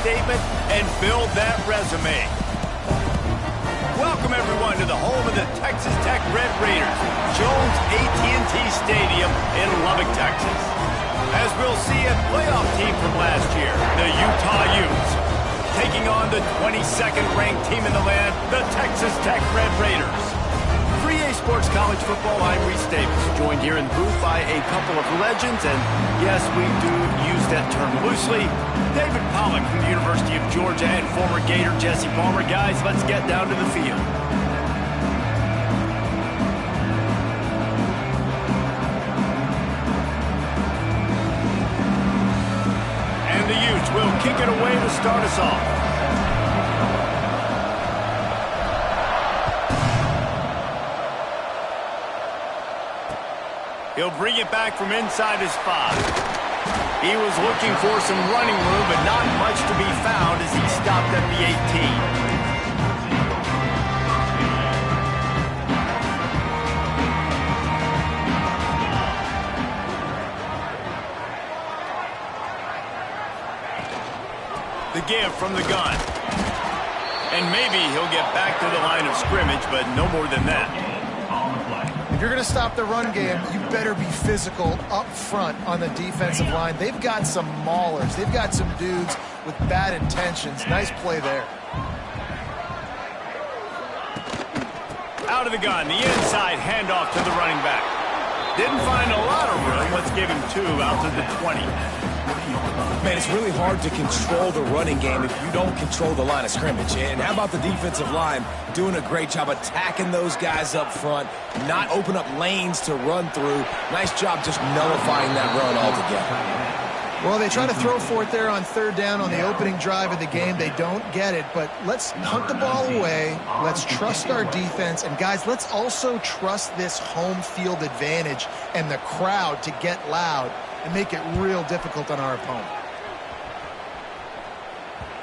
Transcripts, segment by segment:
statement and build that resume. Welcome, everyone, to the home of the Texas Tech Red Raiders, Jones AT&T Stadium in Lubbock, Texas. As we'll see, a playoff team from last year, the Utah Utes, taking on the 22nd ranked team in the land, the Texas Tech Red Raiders. For EA Sports College Football, I'm Reese Davis, joined here in the booth by a couple of legends, and yes, we do use that term loosely. David Pollack from the University of Georgia and former Gator Jesse Palmer. Guys, let's get down to the field. And the Utes will kick it away to start us off. He'll bring it back from inside his 5. He was looking for some running room, but not much to be found as he stopped at the 18. The give from the gun. And maybe he'll get back to the line of scrimmage, but no more than that. If you're going to stop the run game, you better be physical up front on the defensive line. They've got some maulers. They've got some dudes with bad intentions. Nice play there. Out of the gun, the inside handoff to the running back. Didn't find a lot of room. Let's give him 2 out to the 20. Man, it's really hard to control the running game if you don't control the line of scrimmage. And how about the defensive line doing a great job attacking those guys up front, not open up lanes to run through. Nice job just nullifying that run altogether. Well, they try to throw for it there on 3rd down on the opening drive of the game. They don't get it, but let's hunt the ball away. Let's trust our defense. And, guys, let's also trust this home field advantage and the crowd to get loud and make it real difficult on our opponent.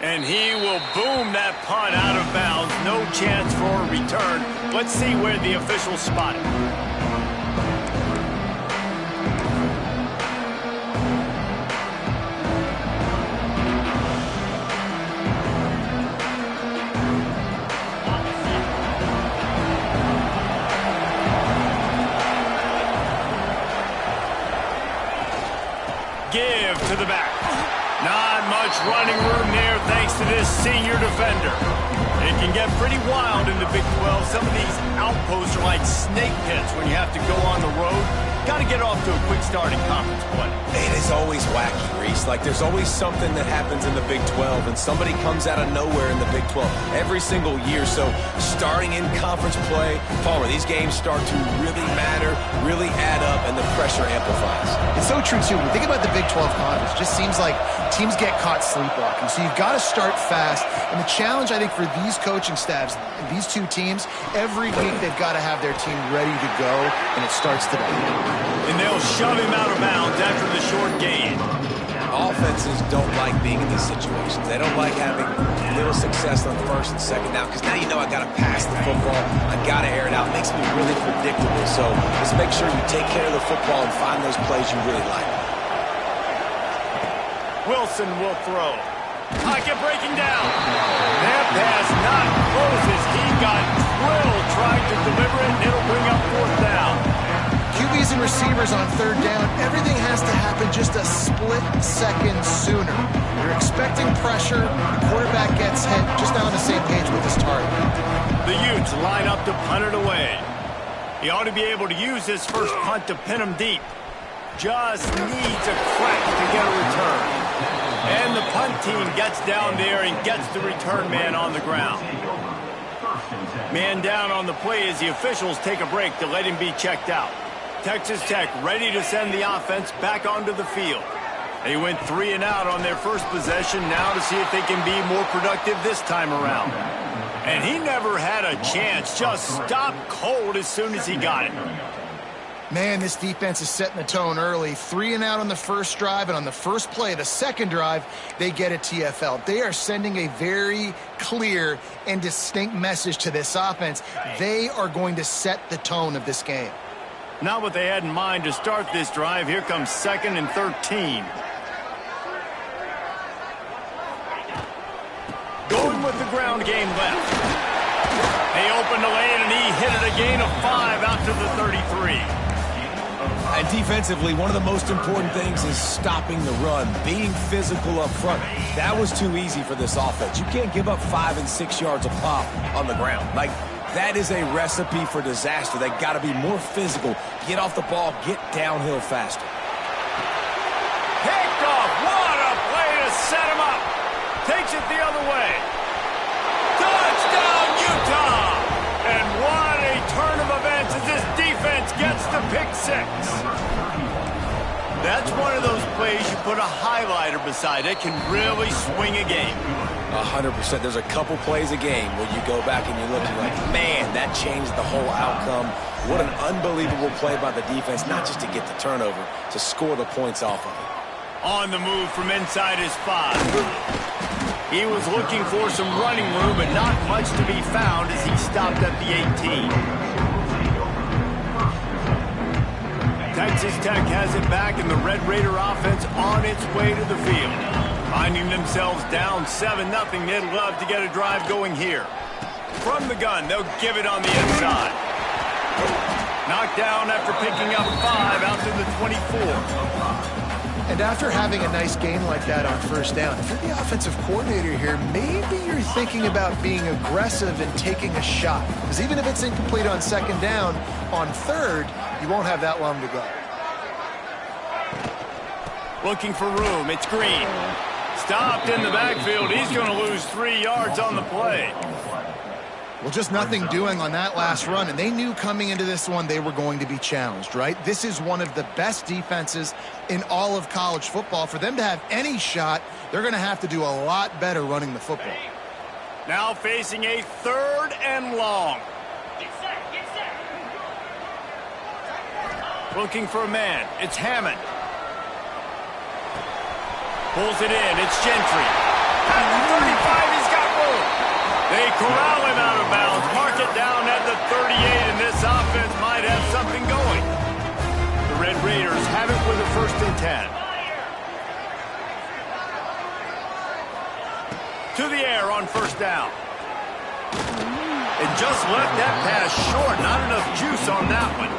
And he will boom that punt out of bounds. No chance for a return. Let's see where the officials spot it. Give to the back. Not much running room there thanks to this senior defender. It can get pretty wild in the Big 12. Some of these outposts are like snake pits when you have to go on the road. Got to get off to a quick start in conference play. It is always wacky, Reese. Like, there's always something that happens in the Big 12, and somebody comes out of nowhere in the Big 12 every single year. So, starting in conference play, Palmer, these games start to really matter, really add up, and the pressure amplifies. It's so true, too. When you think about the Big 12 conference, it just seems like teams get caught sleepwalking. So, you've got to start fast. And the challenge, I think, for these coaching staffs, these two teams, every week they've got to have their team ready to go, and it starts today. And they'll shove him out of bounds after the short gain. Offenses don't like being in these situations. They don't like having little success on 1st and 2nd down because now you know I got to pass the football. I got to air it out. It makes me really predictable. So just make sure you take care of the football and find those plays you really like. Wilson will throw. Pocket breaking down. That pass not closes. He got drilled trying to deliver it, and it'll bring up 4th down. QBs and receivers on 3rd down, everything has to happen just a split second sooner. You're expecting pressure, the quarterback gets hit, just not on the same page with his target. The Utes line up to punt it away. He ought to be able to use his first punt to pin him deep. Just needs a crack to get a return. And the punt team gets down there and gets the return man on the ground. Man down on the play as the officials take a break to let him be checked out. Texas Tech ready to send the offense back onto the field. They went 3 and out on their first possession, now to see if they can be more productive this time around. And he never had a chance, just stopped cold as soon as he got it. Man, this defense is setting the tone early. 3 and out on the first drive, and on the first play, the second drive, they get a TFL. They are sending a very clear and distinct message to this offense. They are going to set the tone of this game. Not what they had in mind to start this drive. Here comes 2nd and 13. with the ground game left. They opened the lane, and he hit it a gain of 5 out to the 33. And defensively, one of the most important things is stopping the run, being physical up front. That was too easy for this offense. You can't give up 5 and 6 yards a pop on the ground. Like, that is a recipe for disaster. They got to be more physical, get off the ball, get downhill faster. Picked off. What a play to set him up. Takes it the other way. Touchdown, Utah! And what a turn of events as this defense gets the pick 6. That's one of those plays you put a highlighter beside it, can really swing a game. 100%. There's a couple plays a game where you go back and you look and you're like, man, that changed the whole outcome. What an unbelievable play by the defense, not just to get the turnover, to score the points off of it. On the move from inside his 5. He was looking for some running room, but not much to be found as he stopped at the 18. Texas Tech has it back, and the Red Raider offense on its way to the field. Finding themselves down 7-0, they'd love to get a drive going here. From the gun, they'll give it on the inside. Knocked down after picking up 5 out to the 24. And after having a nice gain like that on first down, if you're the offensive coordinator here, maybe you're thinking about being aggressive and taking a shot. Because even if it's incomplete on second down, on third, you won't have that long to go. Looking for room. It's Green. Stopped in the backfield. He's going to lose 3 yards on the play. Well, just nothing doing on that last run, and they knew coming into this one they were going to be challenged, right? This is one of the best defenses in all of college football. For them to have any shot, they're going to have to do a lot better running the football. Now facing a 3rd and long. Looking for a man. It's Hammond. Pulls it in. It's Gentry. At the 35, he's got room. They corral him out of bounds. Mark it down at the 38, and this offense might have something going. The Red Raiders have it with a 1st and 10. To the air on first down. And just left that pass short. Not enough juice on that one.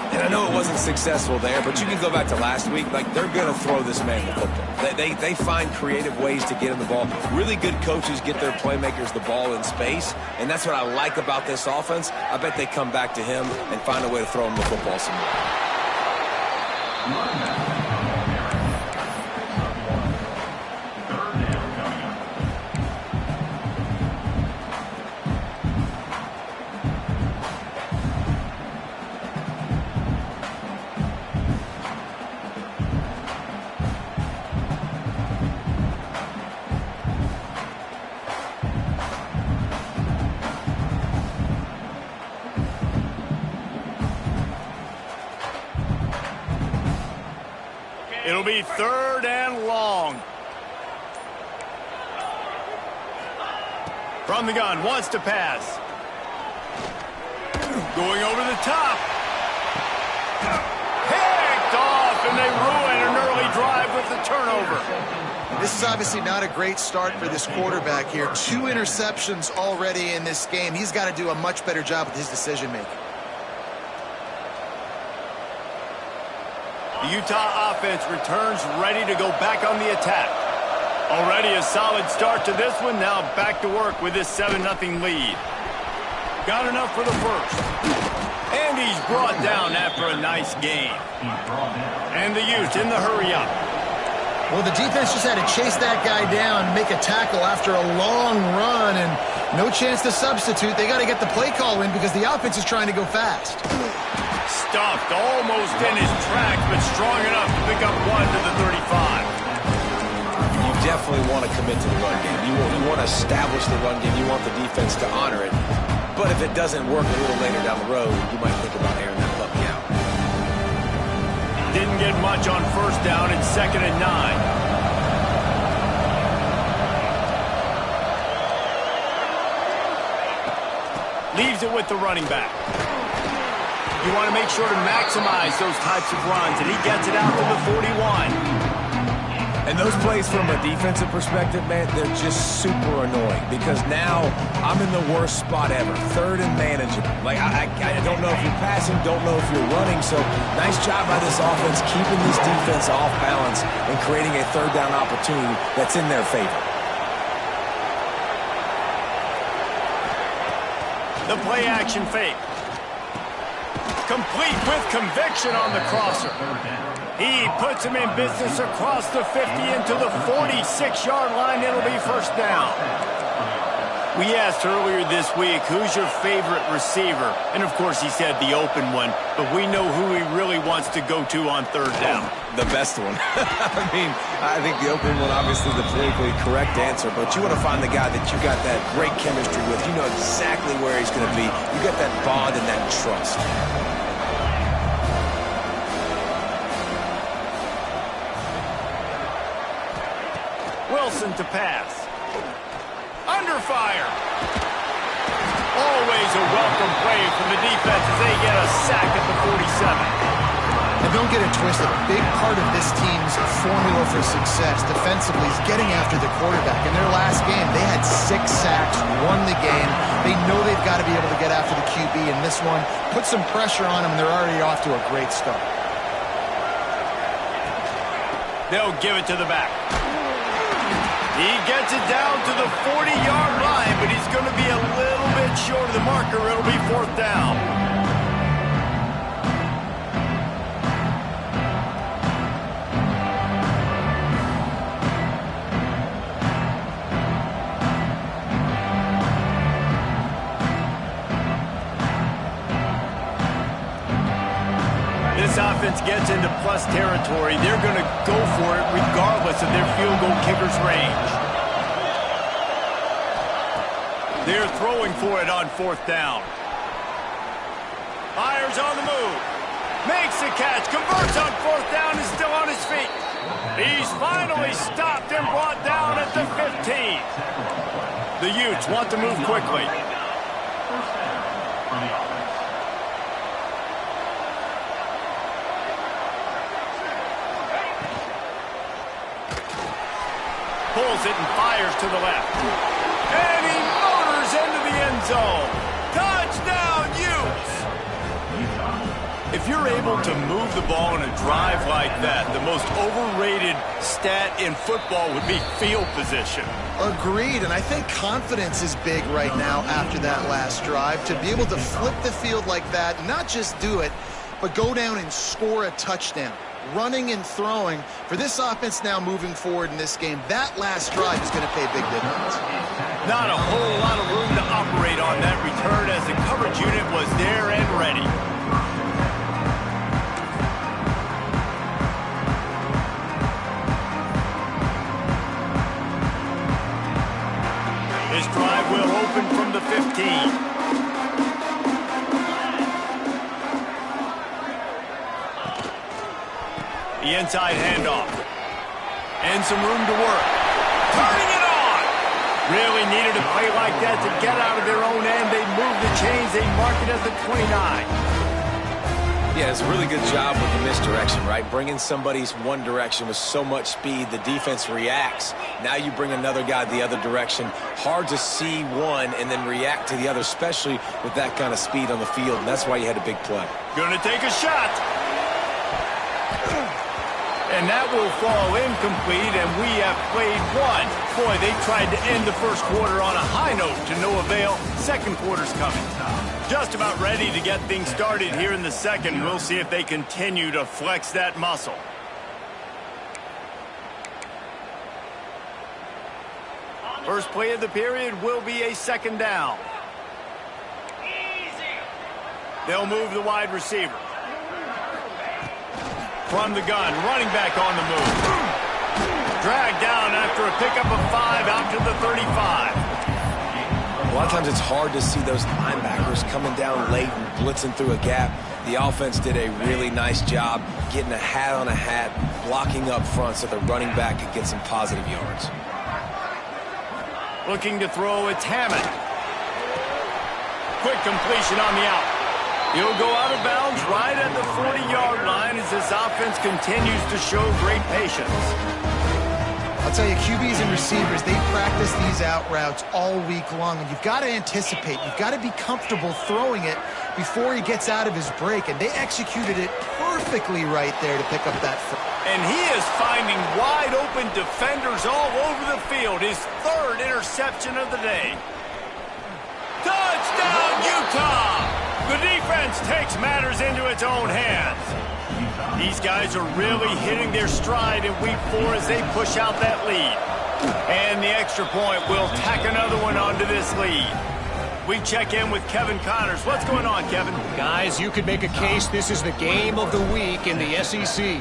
And I know it wasn't successful there, but you can go back to last week. Like, they're going to throw this man the football. They find creative ways to get him the ball. Really good coaches get their playmakers the ball in space, and that's what I like about this offense. I bet they come back to him and find a way to throw him the football some more. It'll be 3rd and long. From the gun, wants to pass. Going over the top. Picked off, and they ruin an early drive with the turnover. This is obviously not a great start for this quarterback here. 2 interceptions already in this game. He's got to do a much better job with his decision-making. The Utah offense returns ready to go back on the attack. Already a solid start to this one. Now back to work with this 7-0 lead. Got enough for the 1st. And he's brought down after a nice gain. And the Utes in the hurry-up. Well, the defense just had to chase that guy down, make a tackle after a long run, and no chance to substitute. They got to get the play call in because the offense is trying to go fast. Stuffed almost in his tracks, but strong enough to pick up 1 to the 35. You definitely want to commit to the run game. You want to establish the run game. You want the defense to honor it. But if it doesn't work a little later down the road, you might think about airing that puppy out. Didn't get much on first down. It's 2nd and 9. Leaves it with the running back. You want to make sure to maximize those types of runs, and he gets it out to the 41. And those plays from a defensive perspective, man, they're just super annoying because now I'm in the worst spot ever. Third and manageable. Like, I don't know if you're passing, don't know if you're running. So nice job by this offense keeping this defense off balance and creating a third down opportunity that's in their favor. The play action fake. Complete with conviction on the crosser. He puts him in business across the 50 into the 46-yard line. It'll be first down. We asked earlier this week, who's your favorite receiver? And, of course, he said the open one. But we know who he really wants to go to on third down. The best one. I think the open one, obviously the politically correct answer. But you want to find the guy that you got that great chemistry with. You know exactly where he's going to be. You got that bond and that trust. Wilson to pass. Under fire. Always a welcome play from the defense as they get a sack at the 47. And don't get it twisted. A big part of this team's formula for success defensively is getting after the quarterback. In their last game, they had 6 sacks, won the game. They know they've got to be able to get after the QB, and this one put some pressure on them, and they're already off to a great start. They'll give it to the back. He gets it down to the 40-yard line, but he's going to be a little bit short of the marker. It'll be fourth down. This offense gets into plus territory. They're going to go for it regardless of their field goal kicker's range. They're throwing for it on fourth down. Fires on the move. Makes the catch. Converts on fourth down. Is still on his feet. He's finally stopped and brought down at the 15. The Utes want to move quickly. Pulls it and fires to the left. And he motors into the end zone. Touchdown, Utes! If you're able to move the ball in a drive like that, the most overrated stat in football would be field position. Agreed, and I think confidence is big right now after that last drive. To be able to flip the field like that, not just do it, but go down and score a touchdown. Running and throwing for this offense now moving forward in this game. That last drive is going to pay big dividends. Not a whole lot of room to operate on that return as the coverage unit was there and ready. This drive will open from the 15. The inside handoff. And some room to work. Turning it on! Really needed a play like that to get out of their own end. They move the chains. They mark it at the 29. Yeah, it's a really good job with the misdirection, right? Bringing somebody's one direction with so much speed, the defense reacts. Now you bring another guy the other direction. Hard to see one and then react to the other, especially with that kind of speed on the field. And that's why you had a big play. Gonna take a shot. And that will fall incomplete, and we have played one. Boy, they tried to end the first quarter on a high note to no avail. Second quarter's coming. Just about ready to get things started here in the second. We'll see if they continue to flex that muscle. First play of the period will be a second down. They'll move the wide receiver. From the gun, running back on the move. Dragged down after a pickup of 5 out to the 35. A lot of times it's hard to see those linebackers coming down late and blitzing through a gap. The offense did a really nice job getting a hat on a hat, blocking up front so the running back could get some positive yards. Looking to throw, it's Hammond. Quick completion on the out. He'll go out of bounds right at the 40-yard line as this offense continues to show great patience. I'll tell you, QBs and receivers, they practice these out routes all week long, and you've got to anticipate. You've got to be comfortable throwing it before he gets out of his break, and they executed it perfectly right there to pick up that first. And he is finding wide-open defenders all over the field. His third interception of the day. Touchdown, Utah! The defense takes matters into its own hands. These guys are really hitting their stride in week 4 as they push out that lead. And the extra point will tack another one onto this lead. We check in with Kevin Connors. What's going on, Kevin? Guys, you could make a case this is the game of the week in the SEC.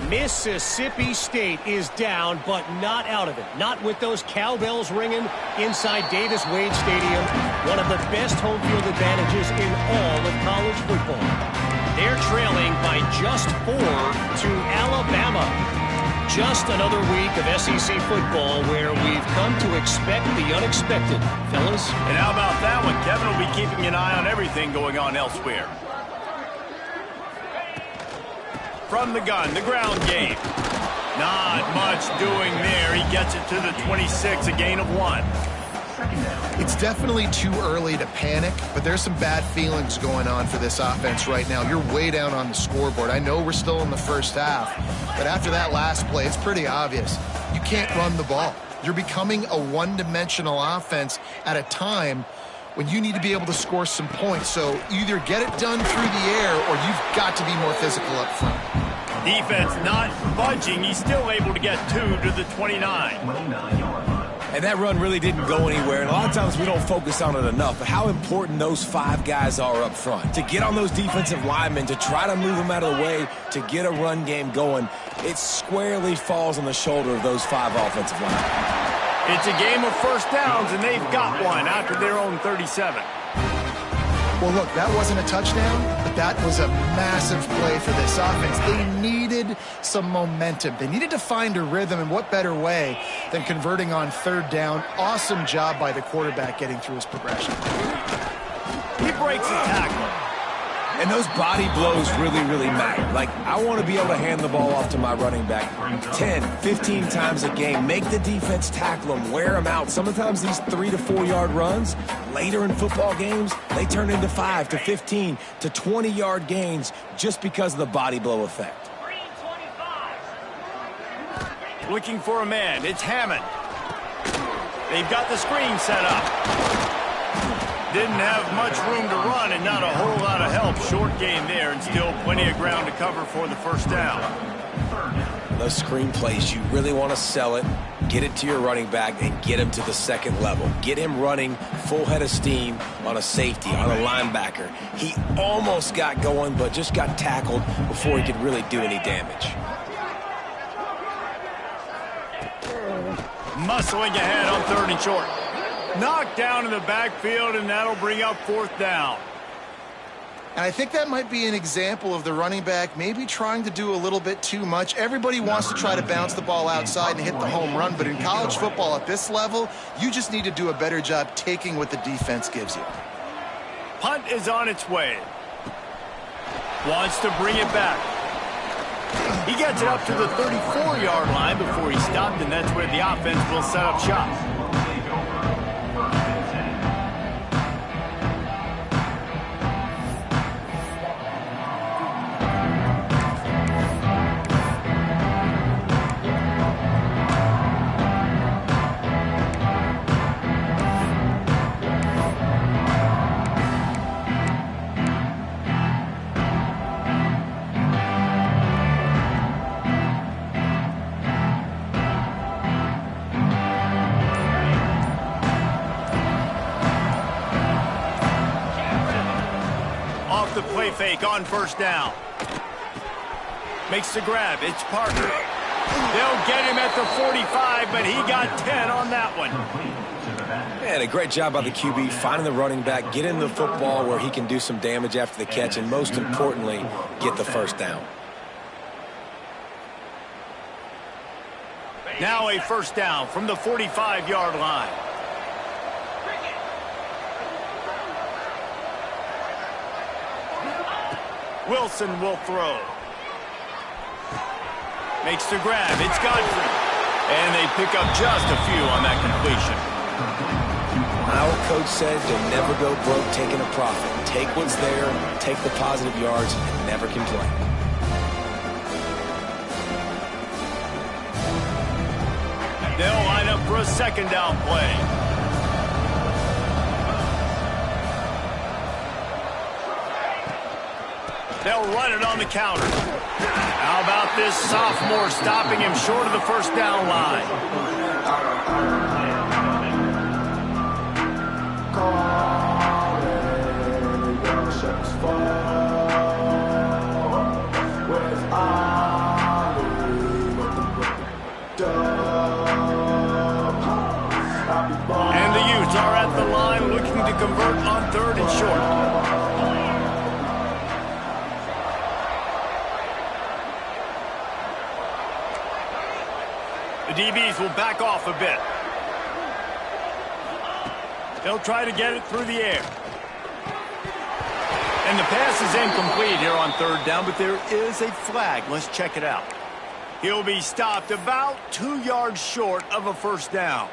Mississippi State is down, but not out of it. Not with those cowbells ringing inside Davis-Wade Stadium, one of the best home field advantages in all of college football. They're trailing by just 4 to Alabama. Just another week of SEC football where we've come to expect the unexpected, fellas. And how about that one? Kevin will be keeping an eye on everything going on elsewhere. From the gun, the ground game. Not much doing there. He gets it to the 26, a gain of 1. It's definitely too early to panic, but there's some bad feelings going on for this offense right now. You're way down on the scoreboard. I know we're still in the first half, but after that last play, it's pretty obvious. You can't run the ball. You're becoming a one-dimensional offense at a time when you need to be able to score some points. So either get it done through the air or you've got to be more physical up front. Defense not budging. He's still able to get 2 to the 29. And that run really didn't go anywhere. And a lot of times we don't focus on it enough. But how important those 5 guys are up front. To get on those defensive linemen, to try to move them out of the way, to get a run game going, it squarely falls on the shoulder of those 5 offensive linemen. It's a game of first downs, and they've got one after their own 37. Well, look, that wasn't a touchdown, but that was a massive play for this offense. They needed some momentum. They needed to find a rhythm, and what better way than converting on 3rd down. Awesome job by the quarterback getting through his progression. He breaks the tackle. And those body blows really, really matter. Like, I want to be able to hand the ball off to my running back 10, 15 times a game. Make the defense tackle them, wear them out. Sometimes these 3 to 4 yard runs, later in football games, they turn into 5 to 15 to 20 yard gains just because of the body blow effect. Looking for a man. It's Hammond. They've got the screen set up. Didn't have much room to run and not a whole lot of help. Short game there and still plenty of ground to cover for the first down. Those screen plays, you really want to sell it, get it to your running back, and get him to the second level. Get him running full head of steam on a safety, on a linebacker. He almost got going, but just got tackled before he could really do any damage. Muscling ahead on 3rd and short. Knocked down in the backfield, and that'll bring up 4th down. And I think that might be an example of the running back maybe trying to do a little bit too much. Everybody wants to try to bounce the ball outside and hit the home run, but in college football at this level, you just need to do a better job taking what the defense gives you. Punt is on its way. Wants to bring it back. He gets it up to the 34-yard line before he stopped, and that's where the offense will set up shop. The play fake on 1st down. Makes the grab. It's Parker. They'll get him at the 45, but he got 10 on that one. Man, a great job by the QB finding the running back, get him the football where he can do some damage after the catch, and most importantly, get the 1st down. Now a 1st down from the 45-yard line. Wilson will throw. Makes the grab. It's Godfrey. And they pick up just a few on that completion. Our coach says you'll never go broke taking a profit. Take what's there, take the positive yards, and never complain. They'll line up for a second down play. They'll run it on the counter. How about this sophomore stopping him short of the first down line? And the Utes are at the line looking to convert on 3rd and short. The DBs will back off a bit. They'll try to get it through the air. And the pass is incomplete here on 3rd down, but there is a flag. Let's check it out. He'll be stopped about 2 yards short of a first down.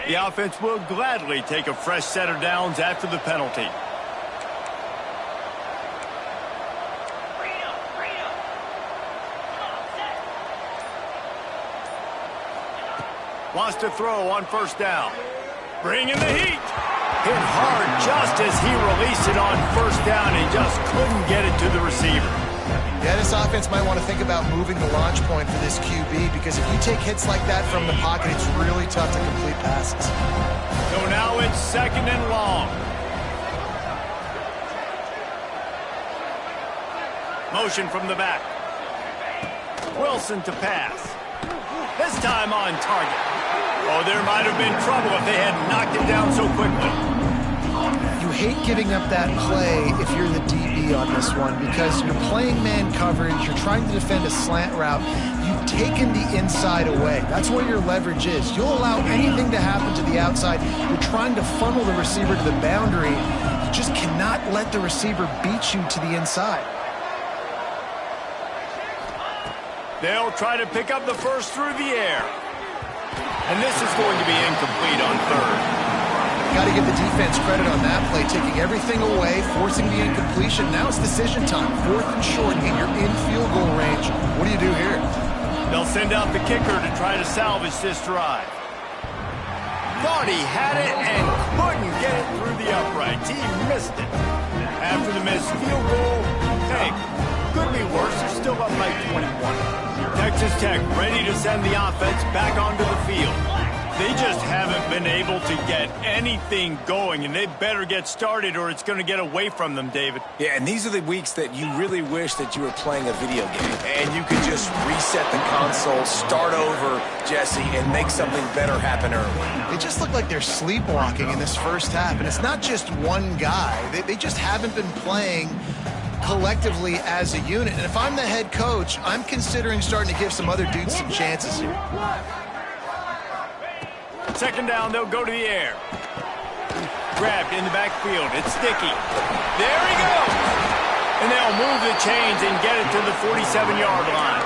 The offense will gladly take a fresh set of downs after the penalty. Wants to throw on first down. Bringing the heat. Hit hard just as he released it on first down. He just couldn't get it to the receiver. Yeah, this offense might want to think about moving the launch point for this QB, because if you take hits like that from the pocket, it's really tough to complete passes. So now it's 2nd and long. Motion from the back. Wilson to pass. This time on target. Oh, there might have been trouble if they had knocked it down so quickly. You hate giving up that play if you're the DB on this one, because you're playing man coverage, you're trying to defend a slant route, you've taken the inside away. That's where your leverage is. You'll allow anything to happen to the outside. You're trying to funnel the receiver to the boundary. You just cannot let the receiver beat you to the inside. They'll try to pick up the first through the air. And this is going to be incomplete on 3rd. Got to give the defense credit on that play, taking everything away, forcing the incompletion. Now it's decision time. 4th and short, and you're in field goal range. What do you do here? They'll send out the kicker to try to salvage this drive. Thought he had it and couldn't get it through the uprights. He missed it. After the missed field goal, hey, could be worse. They're still up by 21. Texas Tech ready to send the offense back onto the field. They just haven't been able to get anything going, and they better get started or it's going to get away from them, David. Yeah, and these are the weeks that you really wish that you were playing a video game and you could just reset the console, start over, Jesse, and make something better happen early. They just look like they're sleepwalking in this first half, and it's not just one guy. They just haven't been playing collectively as a unit. And if I'm the head coach, I'm considering starting to give some other dudes some chances here. 2nd down, they'll go to the air. Grabbed in the backfield. It's Sticky. There he goes. And they'll move the chains and get it to the 47-yard line.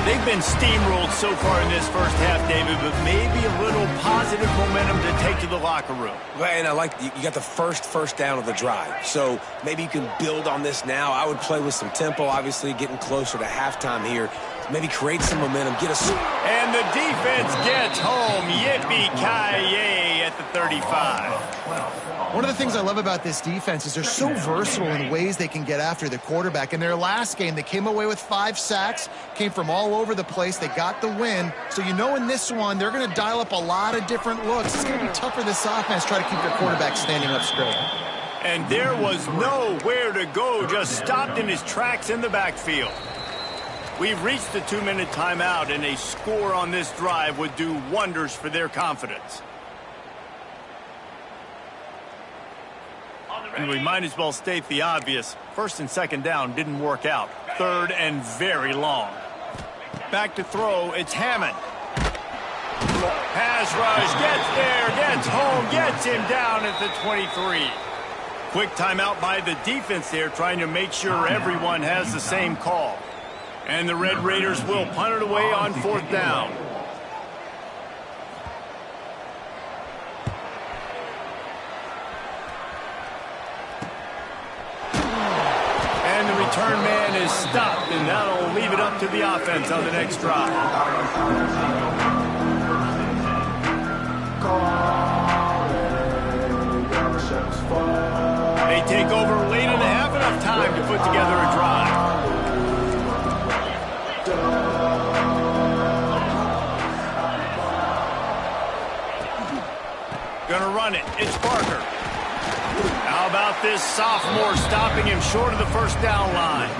They've been steamrolled so far in this first half, David, but maybe a little positive momentum to take to the locker room. And I like you got the first down of the drive, so maybe you can build on this now. I would play with some tempo, obviously getting closer to halftime here. Maybe create some momentum, get us. And the defense gets home. Yippee-ki-yay at the 35. One of the things I love about this defense is they're so versatile in ways they can get after the quarterback. In their last game, they came away with 5 sacks, came from all over the place. They got the win. So you know in this one, they're going to dial up a lot of different looks. It's going to be tough for this offense to try to keep their quarterback standing up straight. And there was nowhere to go, just stopped in his tracks in the backfield. We've reached the 2-minute timeout, and a score on this drive would do wonders for their confidence. And we might as well state the obvious. 1st and 2nd down didn't work out. 3rd and very long. Back to throw, it's Hammond. Pass rush, gets there, gets home, gets him down at the 23. quick timeout by the defense there, trying to make sure everyone has the same call. And the Red Raiders will punt it away on 4th down. And the return man is stopped, and that'll leave it up to the offense on the next drive. They take over late and have enough time to put together a drive. Gonna run it. It's Parker. How about this sophomore stopping him short of the first down line?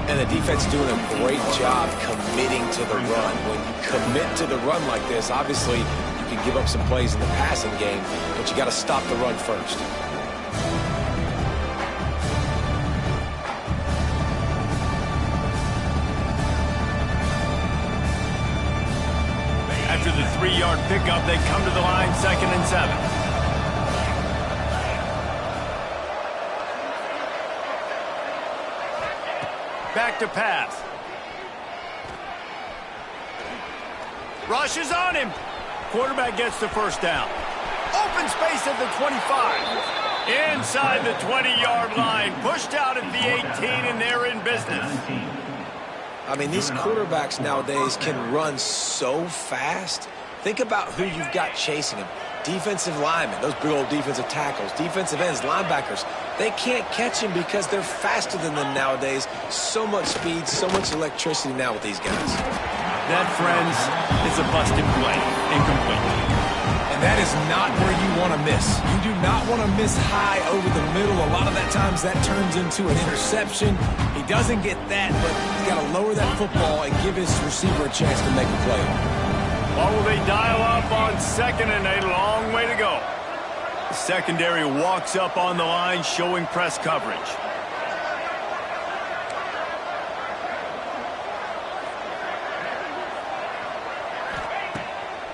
And the defense doing a great job committing to the run. When you commit to the run like this, obviously you can give up some plays in the passing game, but you got to stop the run first. After the 3-yard pickup, they come to the line, 2nd and 7. Back to pass. Rush is on him. Quarterback gets the first down. Open space at the 25. Inside the 20-yard line. Pushed out at the 18, and they're in business. I mean, these quarterbacks nowadays can run so fast. Think about who you've got chasing them. Defensive linemen, those big old defensive tackles, defensive ends, linebackers. They can't catch him because they're faster than them nowadays. So much speed, so much electricity now with these guys. That, friends, is a busted play. Incomplete. And that is not where you want to miss. You do not want to miss high over the middle. A lot of that times that turns into an interception. He doesn't get that, but he's got to lower that football and give his receiver a chance to make a play. Or will they dial up on 2nd and a long way to go? The secondary walks up on the line, showing press coverage.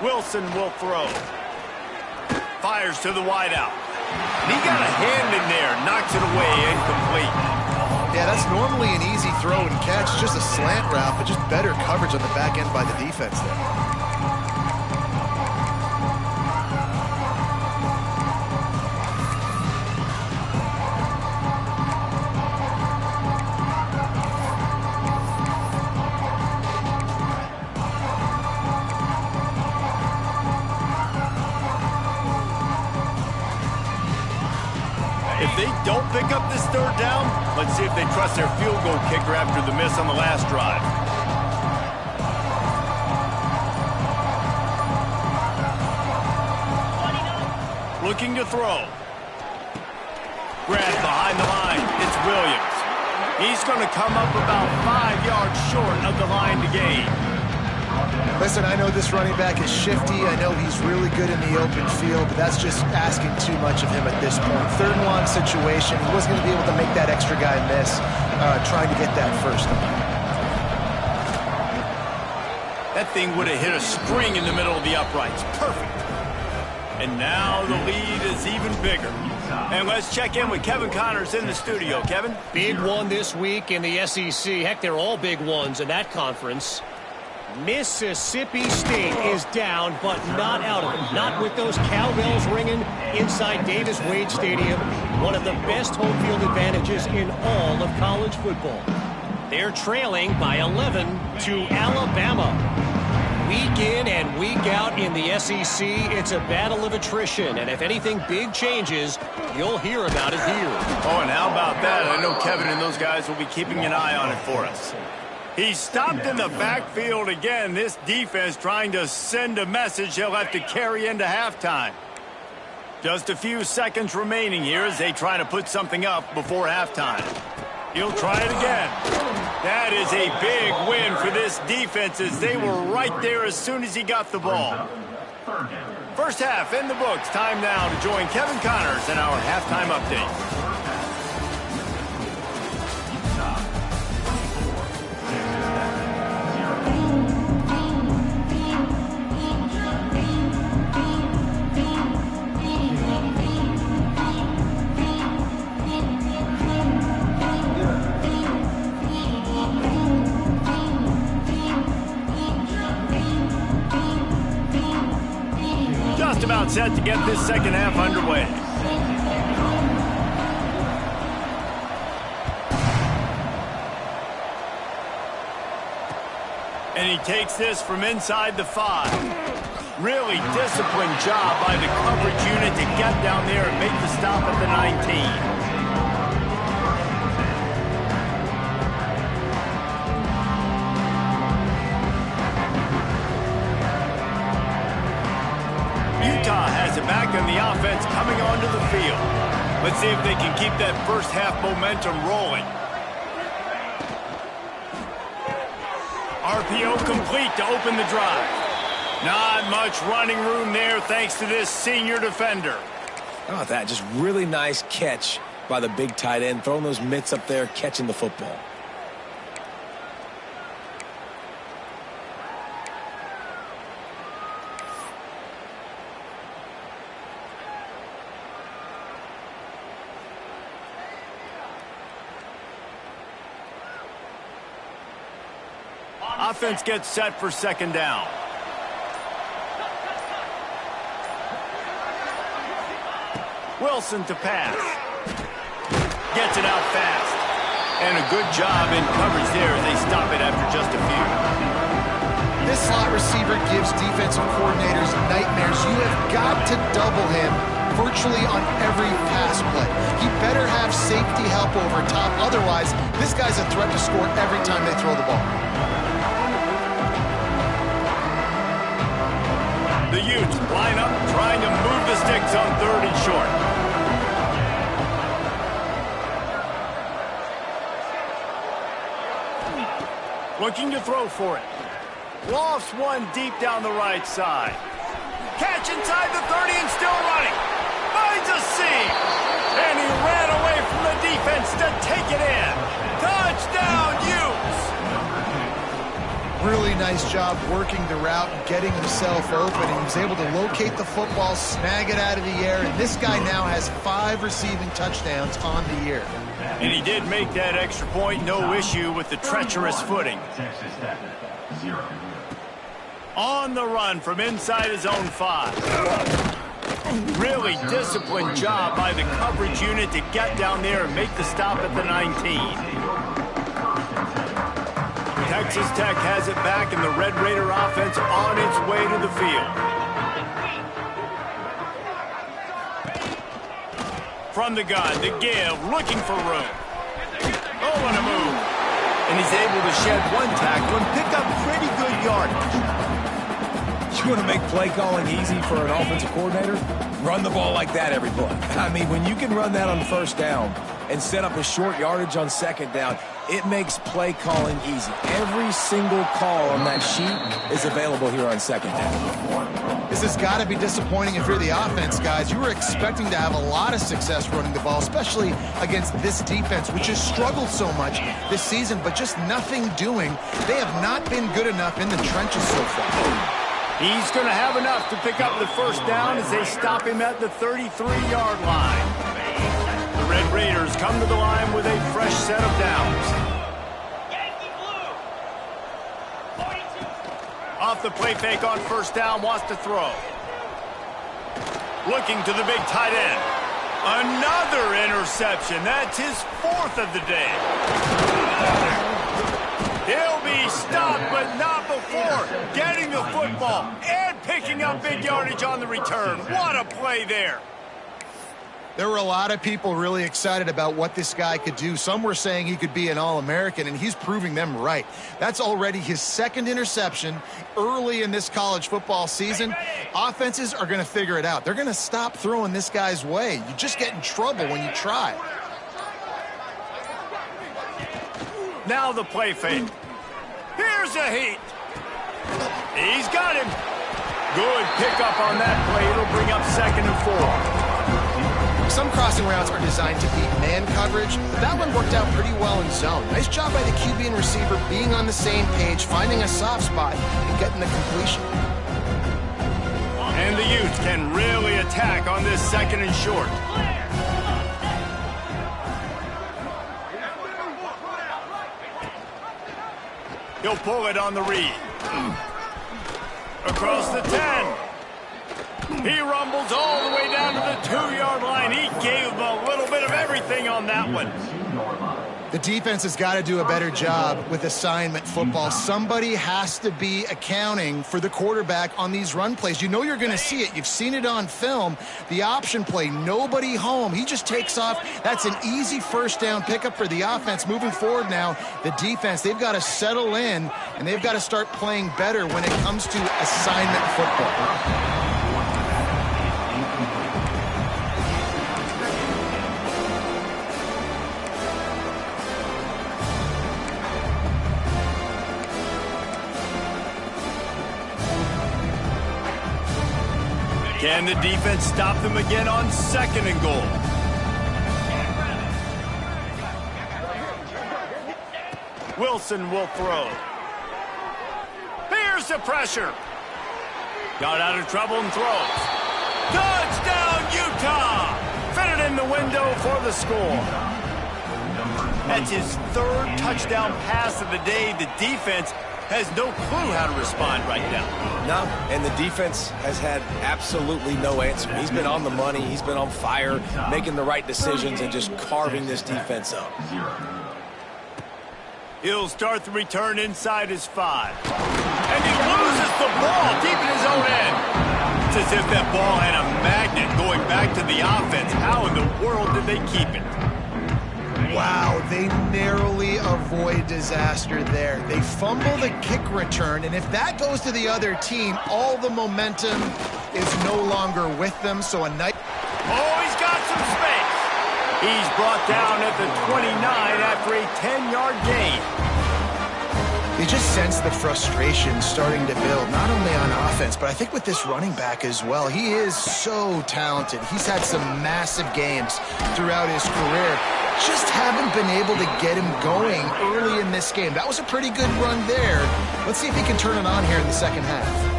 Wilson will throw. Fires to the wideout. He got a hand in there, knocks it away, incomplete. Yeah, that's normally an easy throw and catch, just a slant route, but just better coverage on the back end by the defense there. If they don't pick up this 3rd down, let's see if they trust their field goal kicker after the miss on the last drive. Looking to throw. Grab behind the line. It's Williams. He's going to come up about 5 yards short of the line to gain. Listen, I know this running back is shifty. I know he's really good in the open field, but that's just asking too much of him at this point. 3rd and long situation. He wasn't going to be able to make that extra guy miss, trying to get that first down. That thing would have hit a string in the middle of the uprights. Perfect. And now the lead is even bigger. And let's check in with Kevin Connors in the studio. Kevin? Big one this week in the SEC. Heck, they're all big ones in that conference. Mississippi State is down, but not out of it. Not with those cowbells ringing inside Davis-Wade Stadium. One of the best home field advantages in all of college football. They're trailing by 11 to Alabama. Week in and week out in the SEC, it's a battle of attrition. And if anything big changes, you'll hear about it here. Oh, and how about that? I know Kevin and those guys will be keeping an eye on it for us. He's stopped in the backfield again. This defense trying to send a message they'll have to carry into halftime. Just a few seconds remaining here as they try to put something up before halftime. He'll try it again. That is a big win for this defense as they were right there as soon as he got the ball. First half in the books. Time now to join Kevin Connors in our halftime update. set to get this second half underway. And he takes this from inside the 5. Really disciplined job by the coverage unit to get down there and make the stop at the 19. Utah has it back on the offense coming onto the field. Let's see if they can keep that first half momentum rolling. RPO complete to open the drive. Not much running room there thanks to this senior defender. How about that? Just really nice catch by the big tight end, throwing those mitts up there, catching the football. Offense gets set for second down. Wilson to pass. Gets it out fast. And a good job in coverage there as they stop it after just a few. This slot receiver gives defensive coordinators nightmares. You have got to double him virtually on every pass play. He better have safety help over top. Otherwise, this guy's a threat to score every time they throw the ball. The Utes line up, trying to move the sticks on 3rd and short. Looking to throw for it. Lofts one deep down the right side. Catch inside the 30 and still running. Finds a seam. And he ran away from the defense to take it in. Touchdown, Utes! Really nice job working the route and getting himself open. And he was able to locate the football, snag it out of the air, and this guy now has 5 receiving touchdowns on the year. And he did make that extra point, no issue with the treacherous footing. On the run from inside his own 5. Really disciplined job by the coverage unit to get down there and make the stop at the 19. Texas Tech has it back, and the Red Raider offense on its way to the field. From the gun, the give, looking for room. Oh, what a move. And he's able to shed one tackle and pick up pretty good yardage. You want to make play calling easy for an offensive coordinator? Run the ball like that every play. I mean, when you can run that on 1st down and set up a short yardage on 2nd down, it makes play calling easy. Every single call on that sheet is available here on 2nd down. This has got to be disappointing if you're the offense, guys. You were expecting to have a lot of success running the ball, especially against this defense, which has struggled so much this season, but just nothing doing. They have not been good enough in the trenches so far. He's going to have enough to pick up the 1st down as they stop him at the 33-yard line. The Red Raiders come to the line with a fresh set of downs. Off the play fake on 1st down, wants to throw. Looking to the big tight end. Another interception. That's his 4th of the day. He'll be stopped, but not before getting the football and picking up big yardage on the return. What a play there. There were a lot of people really excited about what this guy could do. Some were saying he could be an All-American, and he's proving them right. That's already his 2nd interception early in this college football season. Offenses are going to figure it out. They're going to stop throwing this guy's way. You just get in trouble when you try. Now the play fake. Here's a heat. He's got him. Good pickup on that play. It'll bring up 2nd and 4. Some crossing routes are designed to beat man coverage, but that one worked out pretty well in zone. Nice job by the QB and receiver being on the same page, finding a soft spot, and getting the completion. And the Utes can really attack on this 2nd and short. He'll pull it on the read. Across the 10. He rumbles all the way down to the 2-yard line. He gave him a little bit of everything on that one. The defense has got to do a better job with assignment football. Somebody has to be accounting for the quarterback on these run plays. You know you're going to see it. You've seen it on film. The option play, nobody home. He just takes off. That's an easy first down pickup for the offense. Moving forward now, the defense, they've got to settle in, and they've got to start playing better when it comes to assignment football. Can the defense stop them again on 2nd and goal? Wilson will throw. Here's the pressure. Got out of trouble and throws. Touchdown, Utah! Fitted in the window for the score. That's his 3rd touchdown pass of the day. The defense has no clue how to respond right now. No, and the defense has had absolutely no answer. He's been on the money. He's been on fire, making the right decisions and just carving this defense up. He'll start the return inside his 5. And he loses the ball deep in his own end. It's as if that ball had a magnet going back to the offense. How in the world did they keep it? Wow, they narrowly avoid disaster there. They fumble the kick return, and if that goes to the other team, all the momentum is no longer with them, so a nice... Oh, he's got some space. He's brought down at the 29 after a 10-yard gain. You just sense the frustration starting to build, not only on offense, but I think with this running back as well. He is so talented. He's had some massive games throughout his career. Just haven't been able to get him going early in this game. That was a pretty good run there. Let's see if he can turn it on here in the second half.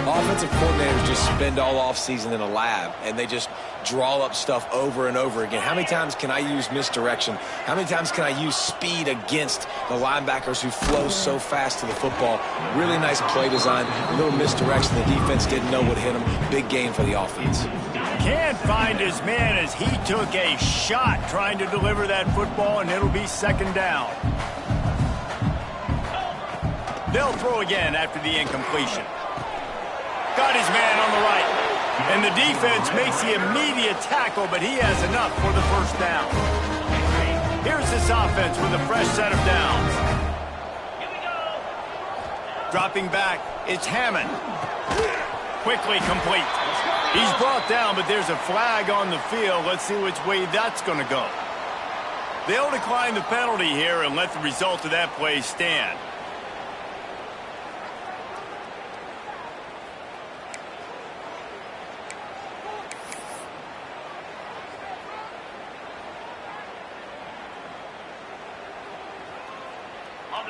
Offensive coordinators just spend all offseason in a lab, and they just draw up stuff over and over again. How many times can I use misdirection? How many times can I use speed against the linebackers who flow so fast to the football? Really nice play design, a little misdirection. The defense didn't know what hit them. Big game for the offense. Can't find his man as he took a shot trying to deliver that football, and it'll be 2nd down. They'll throw again after the incompletion. Got his man on the right. And the defense makes the immediate tackle, but he has enough for the 1st down. Here's this offense with a fresh set of downs. Dropping back, it's Hammond. Quickly complete. He's brought down, but there's a flag on the field. Let's see which way that's going to go. They'll decline the penalty here and let the result of that play stand.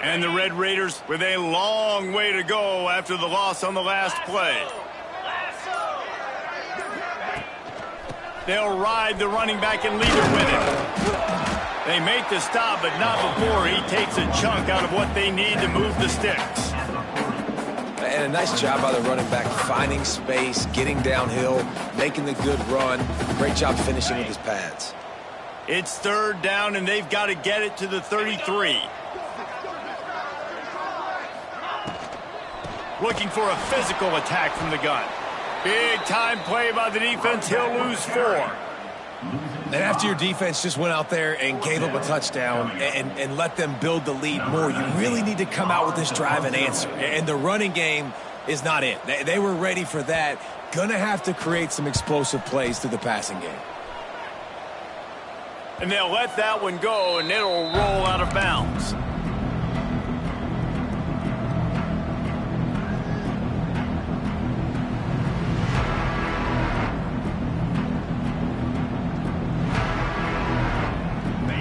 And the Red Raiders with a long way to go after the loss on the last play. They'll ride the running back and lead it with him. They make the stop, but not before he takes a chunk out of what they need to move the sticks. And a nice job by the running back, finding space, getting downhill, making the good run. Great job finishing with his pads. It's 3rd down, and they've got to get it to the 33. Looking for a physical attack from the gun. Big time play by the defense. He'll lose 4. And after your defense just went out there and gave up a touchdown and let them build the lead more, you really need to come out with this drive and answer. And the running game is not it. They were ready for that. Gonna have to create some explosive plays through the passing game. And they'll let that one go, and it'll roll out of bounds.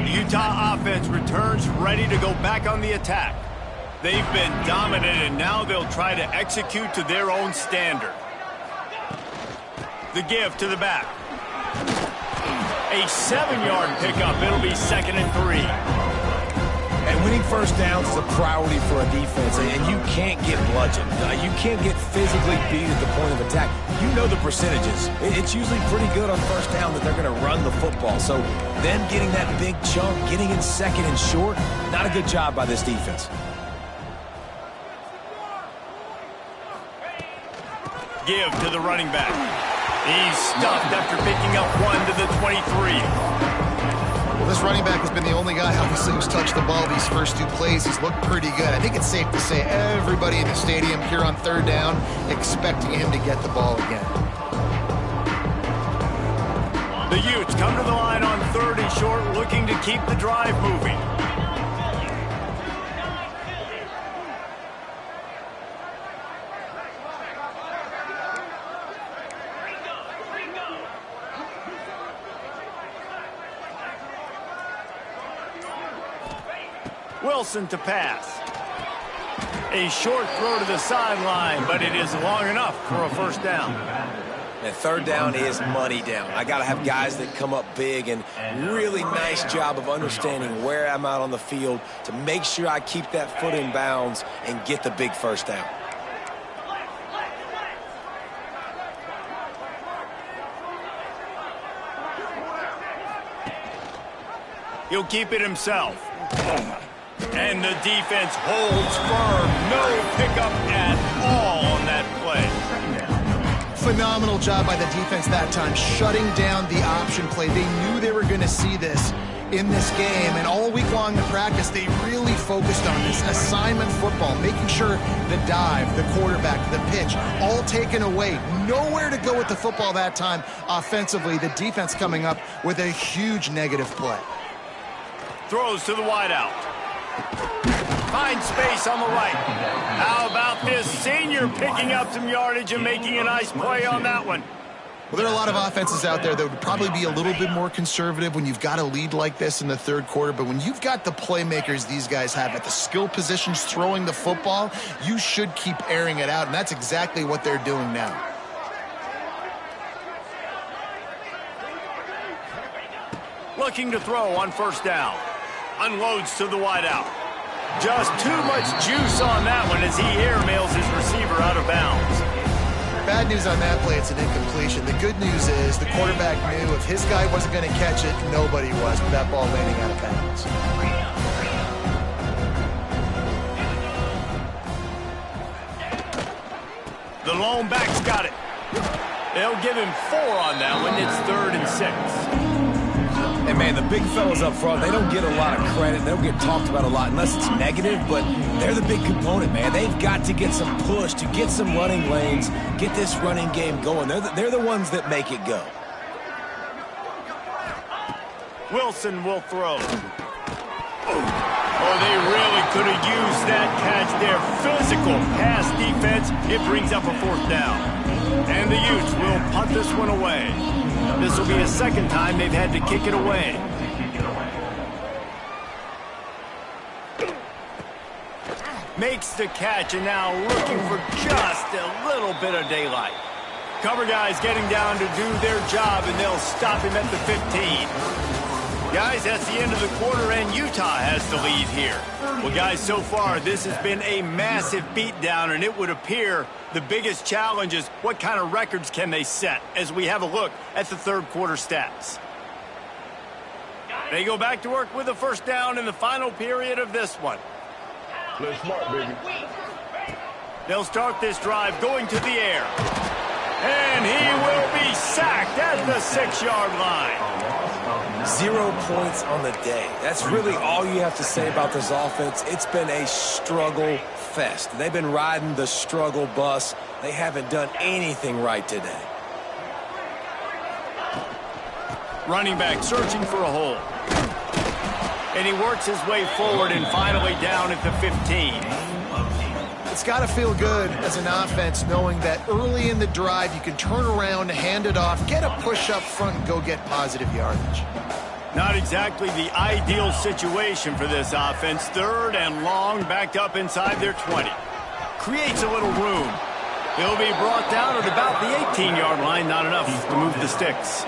Utah offense returns ready to go back on the attack. They've been dominant, and now they'll try to execute to their own standard. The give to the back. A 7-yard pickup. It'll be 2nd and 3. And when he Getting first downs is a priority for a defense, and you can't get bludgeoned. You can't get physically beat at the point of attack. You know the percentages. It's usually pretty good on first down that they're going to run the football. So them getting that big chunk, getting in second and short, not a good job by this defense. Give to the running back. He's stuffed after picking up 1 to the 23. Well, this running back has been the only guy, obviously, who's touched the ball these first 2 plays. He's looked pretty good. I think it's safe to say everybody in the stadium here on third down expecting him to get the ball again. The Utes come to the line on 3rd and short, looking to keep the drive moving. Wilson to pass. A short throw to the sideline, but it is long enough for a first down. And third down is money down. I got to have guys that come up big, and really nice job of understanding where I'm out on the field to make sure I keep that foot in bounds and get the big first down. He'll keep it himself. And the defense holds firm. No pickup at all on that play. Phenomenal job by the defense that time, shutting down the option play. They knew they were going to see this in this game, and all week long in practice, they really focused on this assignment football, making sure the dive, the quarterback, the pitch, all taken away. Nowhere to go with the football that time offensively. The defense coming up with a huge negative play. Throws to the wideout. Finds space on the right. How about this senior picking up some yardage and making a nice play on that one? Well, there are a lot of offenses out there that would probably be a little bit more conservative when you've got a lead like this in the third quarter. But when you've got the playmakers these guys have at the skill positions throwing the football, you should keep airing it out. And that's exactly what they're doing now. Looking to throw on first down. Unloads to the wideout. Just too much juice on that one as he airmails his receiver out of bounds. Bad news on that play, it's an incompletion. The good news is the quarterback knew if his guy wasn't going to catch it, nobody was, with that ball landing out of bounds. The lone back's got it. They'll give him 4 on that one. It's 3rd and 6. And, man, the big fellas up front, they don't get a lot of credit. They don't get talked about a lot unless it's negative, but they're the big component, man. They've got to get some push to get some running lanes, get this running game going. They're the ones that make it go. Wilson will throw. Oh, they really could have used that catch there. Physical pass defense. It brings up a 4th down. And the Utes will punt this one away. This will be a second time they've had to kick it away. Makes the catch and now looking for just a little bit of daylight. Cover guys getting down to do their job, and they'll stop him at the 15. Guys, that's the end of the quarter, and Utah has the lead here. Well, guys, so far, this has been a massive beatdown, and it would appear the biggest challenge is what kind of records can they set as we have a look at the third quarter stats. They go back to work with a first down in the final period of this one. Play smart, baby. They'll start this drive going to the air. And he will be sacked at the 6-yard line. 0 points on the day. That's really all you have to say about this offense. It's been a struggle fest. They've been riding the struggle bus. They haven't done anything right today. Running back searching for a hole. And he works his way forward and finally down at the 15. It's got to feel good as an offense knowing that early in the drive you can turn around, hand it off, get a push up front, and go get positive yardage. Not exactly the ideal situation for this offense. 3rd and long, backed up inside their 20. Creates a little room. He'll be brought down at about the 18-yard line. Not enough to move the sticks.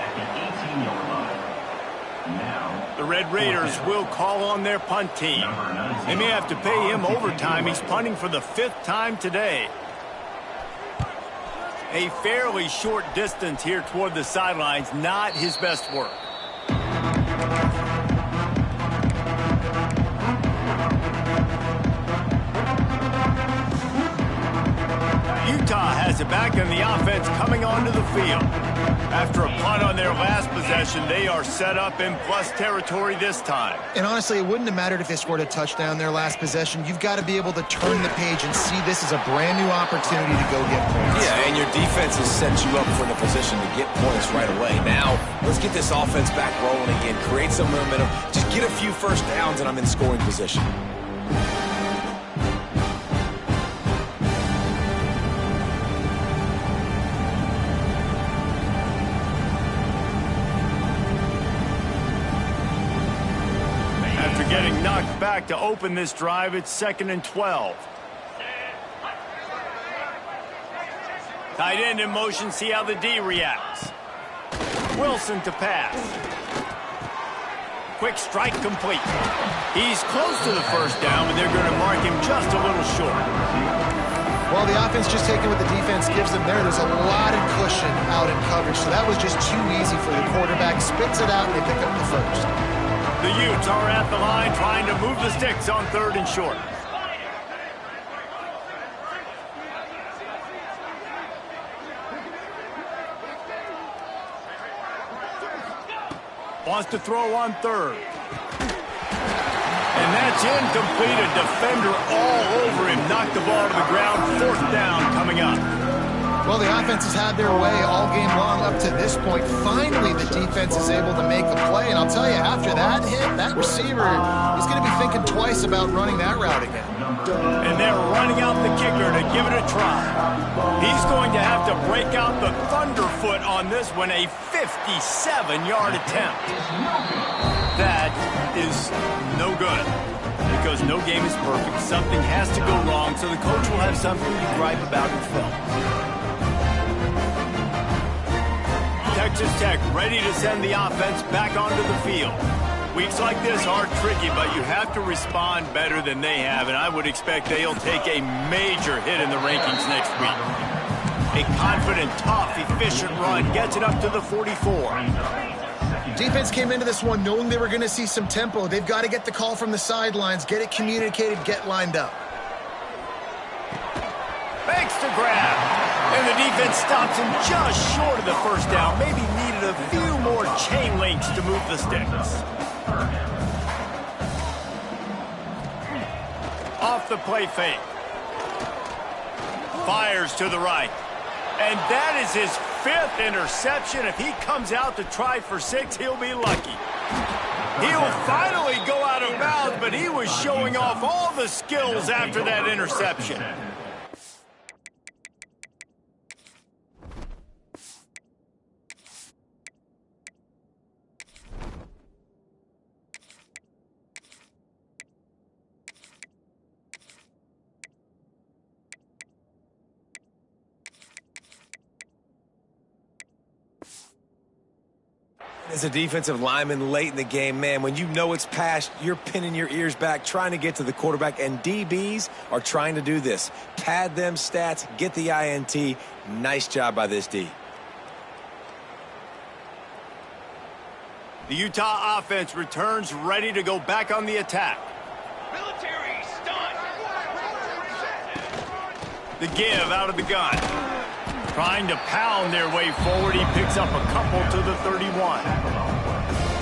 The Red Raiders will call on their punt team. They may have to pay him overtime. He's punting for the 5th time today. A fairly short distance here toward the sidelines, not his best work. Utah has it back and the offense coming onto the field. After a punt on their last possession, they are set up in plus territory this time. And honestly, it wouldn't have mattered if they scored a touchdown their last possession. You've got to be able to turn the page and see this as a brand new opportunity to go get points. Yeah, and your defense has set you up for the position to get points right away. Now, let's get this offense back rolling again, create some momentum, just get a few first downs, and I'm in scoring position. Getting knocked back to open this drive. It's 2nd and 12. Tight end in motion. See how the D reacts. Wilson to pass. Quick strike complete. He's close to the first down, but they're going to mark him just a little short. Well, the offense just taking what the defense gives them there. There's a lot of cushion out in coverage, so that was just too easy for the quarterback. Spits it out, and they pick up the first. The Utes are at the line trying to move the sticks on 3rd and short. Wants to throw on 3rd. And that's incomplete. A defender all over him. Knocked the ball to the ground. 4th down coming up. Well, the offense has had their way all game long up to this point. Finally, the defense is able to make a play. And I'll tell you, after that hit, that receiver, he's going to be thinking twice about running that route again. And they're running out the kicker to give it a try. He's going to have to break out the thunderfoot on this one, a 57-yard attempt. That is no good because no game is perfect. Something has to go wrong, so the coach will have something to gripe about in film. Texas Tech ready to send the offense back onto the field. Weeks like this are tricky, but you have to respond better than they have, and I would expect they'll take a major hit in the rankings next week. A confident, tough, efficient run gets it up to the 44. Defense came into this one knowing they were going to see some tempo. They've got to get the call from the sidelines, get it communicated, get lined up. Banks to grab. And the defense stops him just short of the first down. Maybe needed a few more chain links to move the sticks. Off the play fake. Fires to the right. And that is his 5th interception. If he comes out to try for 6, he'll be lucky. He'll finally go out of bounds, but he was showing off all the skills after that interception. As a defensive lineman late in the game, man, when you know it's past, you're pinning your ears back, trying to get to the quarterback, and DBs are trying to do this. Pad them stats, get the INT. Nice job by this D. The Utah offense returns ready to go back on the attack. Military stunt. The give out of the gun. Trying to pound their way forward. He picks up a couple to the 31.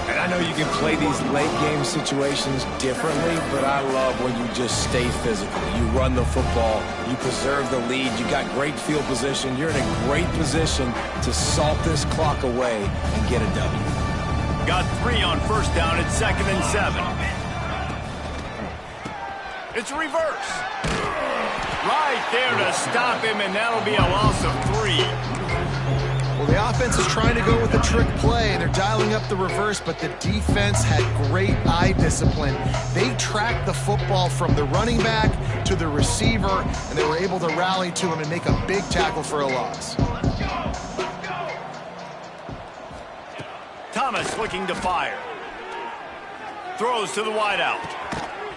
And I know you can play these late game situations differently, but I love when you just stay physical. You run the football, you preserve the lead, you got great field position. You're in a great position to salt this clock away and get a W. Got 3 on first down at 2nd and 7. It's a reverse. Right there to stop him, and that'll be a loss of 3. Well, the offense is trying to go with a trick play. They're dialing up the reverse, but the defense had great eye discipline. They tracked the football from the running back to the receiver, and they were able to rally to him and make a big tackle for a loss. Thomas looking to fire. Throws to the wideout.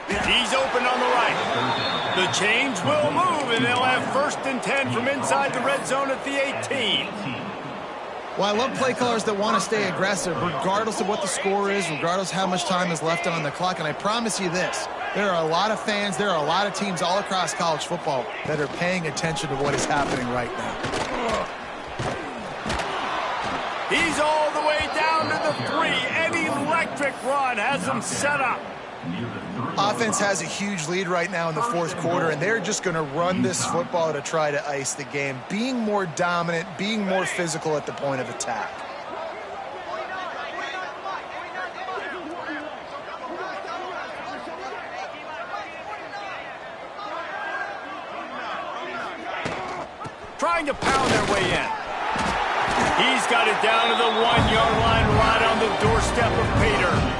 He's open on the right. The chains will move, and they'll have 1st and 10 from inside the red zone at the 18. Well, I love play callers that want to stay aggressive, regardless of what the score is, regardless how much time is left on the clock. And I promise you this, there are a lot of fans, there are a lot of teams all across college football that are paying attention to what is happening right now. He's all the way down to the 3. An electric run has him set up. Offense has a huge lead right now in the 4th quarter, and they're just going to run this football to try to ice the game, being more dominant, being more physical at the point of attack. Trying to pound their way in. He's got it down to the 1-yard line, right on the doorstep of Pater.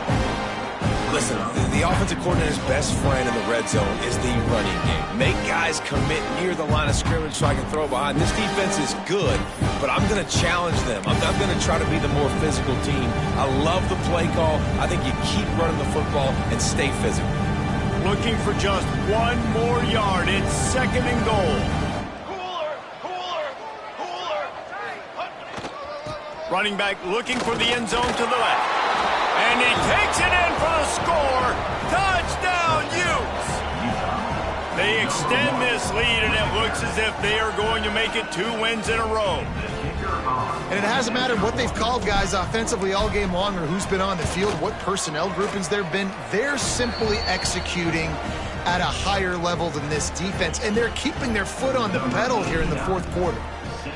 Listen, the offensive coordinator's best friend in the red zone is the running game. Make guys commit near the line of scrimmage so I can throw behind. This defense is good, but I'm going to challenge them. I'm going to try to be the more physical team. I love the play call. I think you keep running the football and stay physical. Looking for just 1 more yard. It's 2nd and goal. Running back looking for the end zone to the left. And he takes it in for the score. Touchdown, Utes! They extend this lead, and it looks as if they are going to make it 2 wins in a row. And it hasn't mattered what they've called guys offensively all game long or who's been on the field, what personnel groupings there have been. They're simply executing at a higher level than this defense, and they're keeping their foot on the pedal here in the 4th quarter.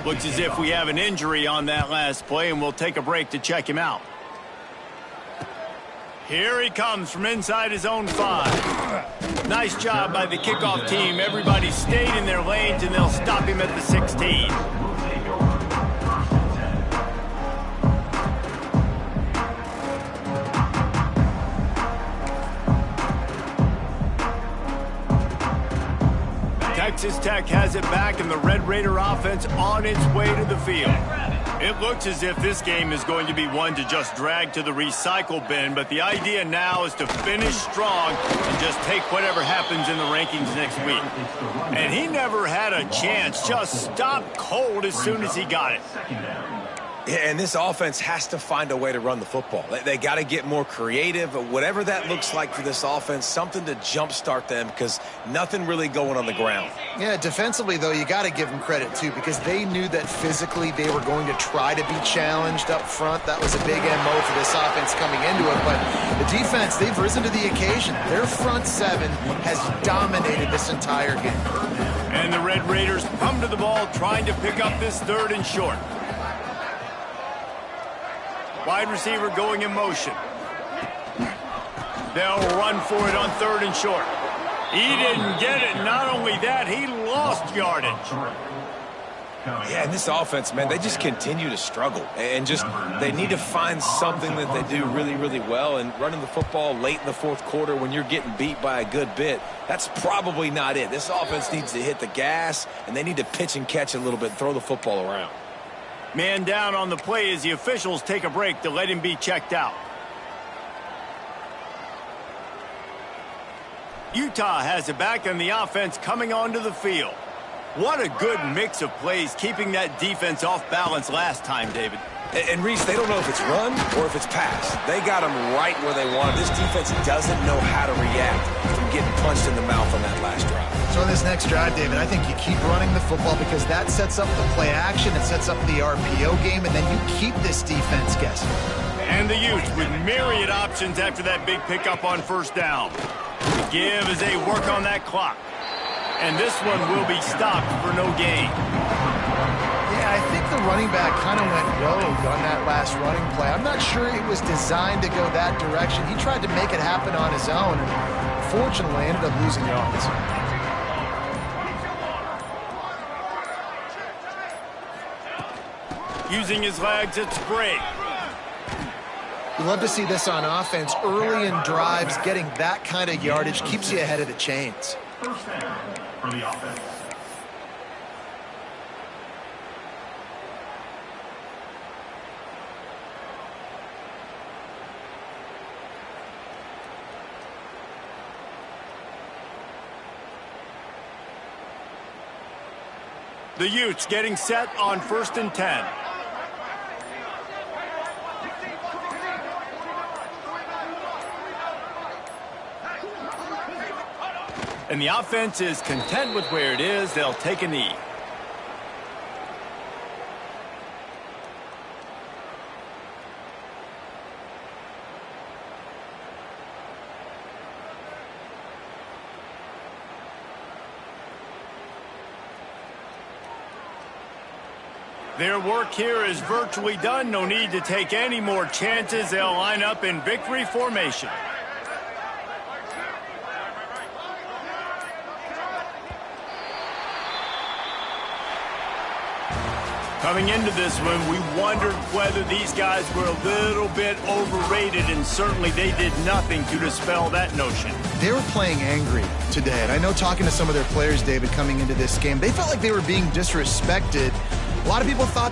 Looks as if we have an injury on that last play, and we'll take a break to check him out. Here he comes from inside his own 5. Nice job by the kickoff team. Everybody stayed in their lanes, and they'll stop him at the 16. Texas Tech has it back, and the Red Raider offense on its way to the field. It looks as if this game is going to be one to just drag to the recycle bin, but the idea now is to finish strong and just take whatever happens in the rankings next week. And he never had a chance, just stopped cold as soon as he got it. Yeah, and this offense has to find a way to run the football. They got to get more creative, whatever that looks like for this offense, something to jumpstart them because nothing really going on the ground. Yeah, defensively, though, you got to give them credit, too, because they knew that physically they were going to try to be challenged up front. That was a big MO for this offense coming into it. But the defense, they've risen to the occasion. Their front 7 has dominated this entire game. And the Red Raiders come to the ball trying to pick up this 3rd and short. Wide receiver going in motion. They'll run for it on 3rd and short. He didn't get it. Not only that, he lost yardage. Yeah, and this offense, man, they just continue to struggle. And just they need to find something that they do really, really well. And running the football late in the 4th quarter when you're getting beat by a good bit, that's probably not it. This offense needs to hit the gas, and they need to pitch and catch a little bit and throw the football around. Man down on the play as the officials take a break to let him be checked out. Utah has it back, and the offense coming onto the field. What a good mix of plays, keeping that defense off balance last time, David. And Reese, they don't know if it's run or if it's pass. They got them right where they want it. This defense doesn't know how to react from getting punched in the mouth on that last drive. So in this next drive, David, I think you keep running the football because that sets up the play action, it sets up the RPO game, and then you keep this defense guessing. And the Utes with myriad options after that big pickup on 1st down. The give as they work on that clock. And this one will be stopped for no gain. Yeah, I think the running back kind of went rogue on that last running play. I'm not sure it was designed to go that direction. He tried to make it happen on his own, and fortunately ended up losing yards. Using his legs, it's great. You love to see this on offense. Early in drives, getting that kind of yardage keeps you ahead of the chains. 1st down for the offense. The Utes getting set on 1st and 10. And the offense is content with where it is. They'll take a knee. Their work here is virtually done. No need to take any more chances. They'll line up in victory formation. Coming into this one, we wondered whether these guys were a little bit overrated, and certainly they did nothing to dispel that notion. They were playing angry today, and I know talking to some of their players, David, coming into this game, they felt like they were being disrespected. A lot of people thought that